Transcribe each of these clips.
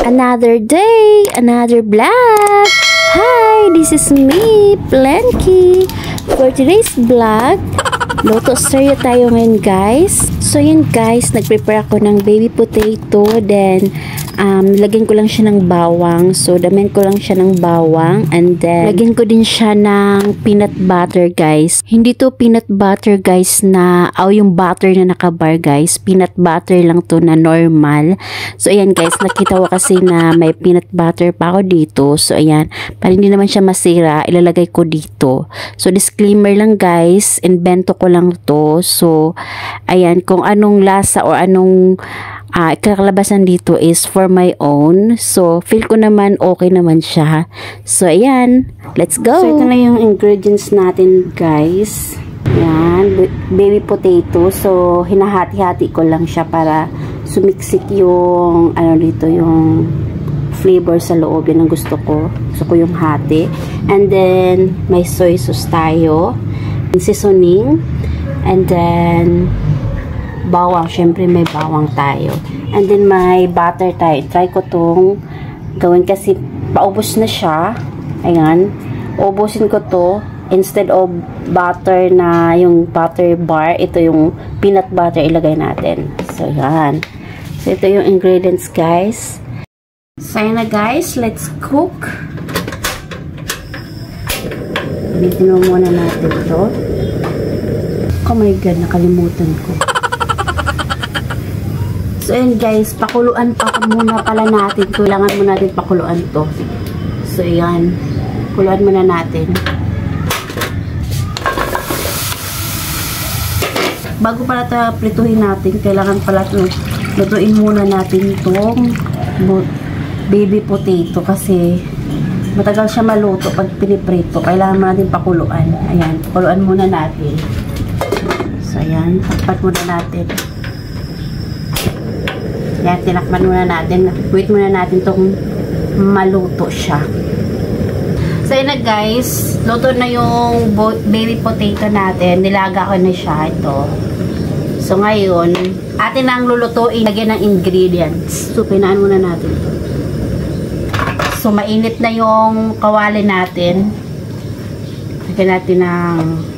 Another day, another vlog. Hi, this is me, Blanky. For today's vlog, luto seryo tayo ngayon guys. So yun guys, nagprepare ako ng baby potato. Then, lagyan ko lang siya ng bawang. So, damen ko lang siya ng bawang. And then, lagyan ko din siya ng peanut butter guys. Hindi to peanut butter guys na, yung butter na nakabar guys. Peanut butter lang to na normal. So, ayan guys, nakita ko kasi na may peanut butter pa ako dito. So, ayan, para hindi naman siya masira, ilalagay ko dito. So, disclaimer lang guys, invento ko lang to. So, ayan, kung anong lasa or anong kakalabasan dito is for my own. So, feel ko naman okay naman siya. So, ayan. Let's go! So, ito na yung ingredients natin, guys. Ayan. Baby potato. So, hinahati-hati ko lang siya para sumiksik yung, dito, yung flavor sa loob. Yan ang gusto ko. Gusto ko yung hati. And then, may soy sauce tayo. Seasoning. And then, bawang, syempre may bawang tayo. And then may butter tayo. Try ko tong gawin kasi paubos na siya. Ayan. Ubusin ko to. Instead of butter na yung butter bar, ito yung peanut butter ilagay natin. So, yan. So, ito yung ingredients, guys. So, yun na, guys. Let's cook. Ulitin mo muna natin ito. Oh my God, nakalimutan ko. So, ayan guys, pakuluan pa muna pala natin. Kailangan muna natin pakuluan to. So, ayan. Pakuluan muna natin. Bago pala ito prituhin natin, kailangan pala ito lutuin muna natin itong baby potato kasi matagal siya maluto pag piniprito. Kailangan muna natin pakuluan. Ayan, pakuluan muna natin. So, ayan. Takpat muna natin. Yan, tinakpan muna natin. Wait muna natin itong maluto siya. So, yun na guys. Luto na yung baby potato natin. Nilaga ko na siya. Ito. So, ngayon, atin ang lulutuin. Lagyan ng ingredients. So, pinaan muna natin ito. So, mainit na yung kawali natin. Lagyan natin ng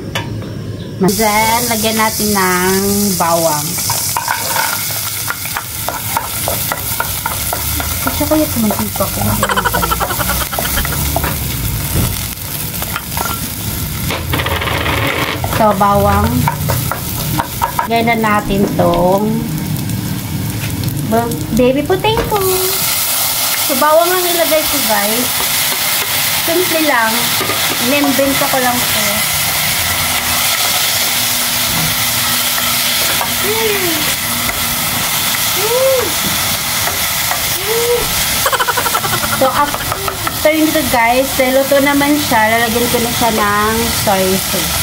then, lagyan natin ng bawang. Kasi kaya tumantika ko. So, bawang. Lagyan na natin tong baby potato. So, bawang lang ilagay ko guys. Simple lang. Inimbenta ko lang po. So, after nito guys, luto naman siya, lalagyan ko na siya ng soy sauce.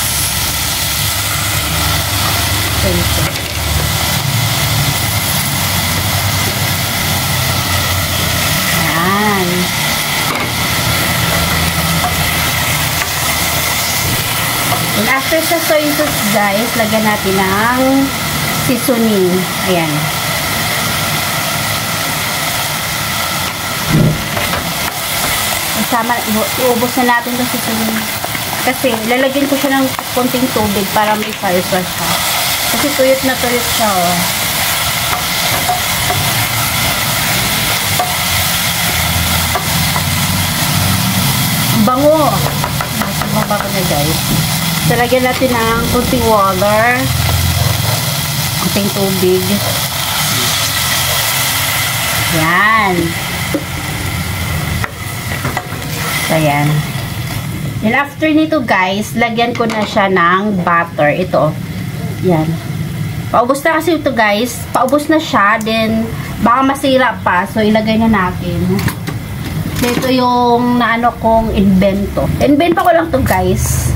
Ayan. And after sa soy sauce guys, lagyan natin ng seasoning. Ayan. Sama, iubos na natin yung seasoning. Kasi, lalagyan ko siya ng konting tubig para may salsa siya. Kasi tuyot na tuyot siya, oh. Bango! Baba ko na, guys. So, lagyan natin ng konting water. Konting tubig. Yan. So, ayan. And after nito, guys, lagyan ko na siya ng butter. Ito. Yan. Paubos na kasi ito, guys. Paubos na siya. Then, baka masira pa. So, ilagay na natin. Ito yung naano kong invento. Invento ko lang to guys.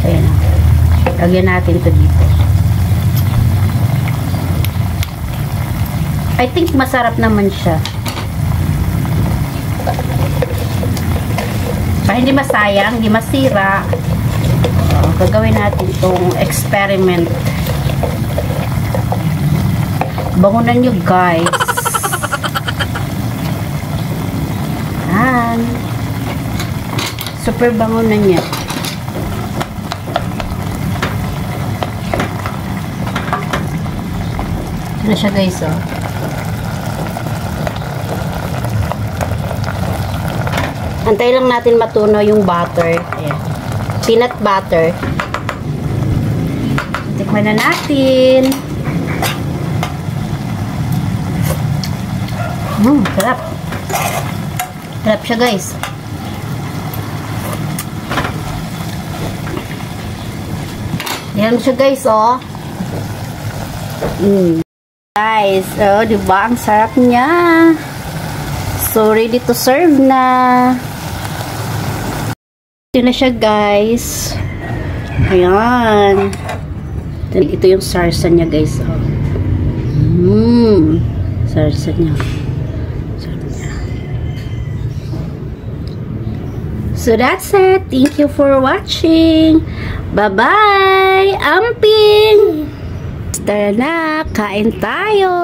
Ayan. Lagyan natin ito dito. I think masarap naman siya. Para hindi masayang, hindi masira. Gagawin natin itong experiment. Bangunan nyo, guys. Yan. Super bangunan niya. Ito na siya, guys, oh. Antay lang natin matunaw yung butter. Ayan. Peanut butter. Tikman na natin. Sarap. Sarap siya, guys. Yan siya, guys, oh. Guys, oh, diba? Ang sarap niya. So, ready to serve na. Ito na siya, guys. Ayan. Ito yung sarsa niya, guys. Oh. Sarsa niya. So, that's it. Thank you for watching. Bye-bye! Amping! Tara na, kain tayo!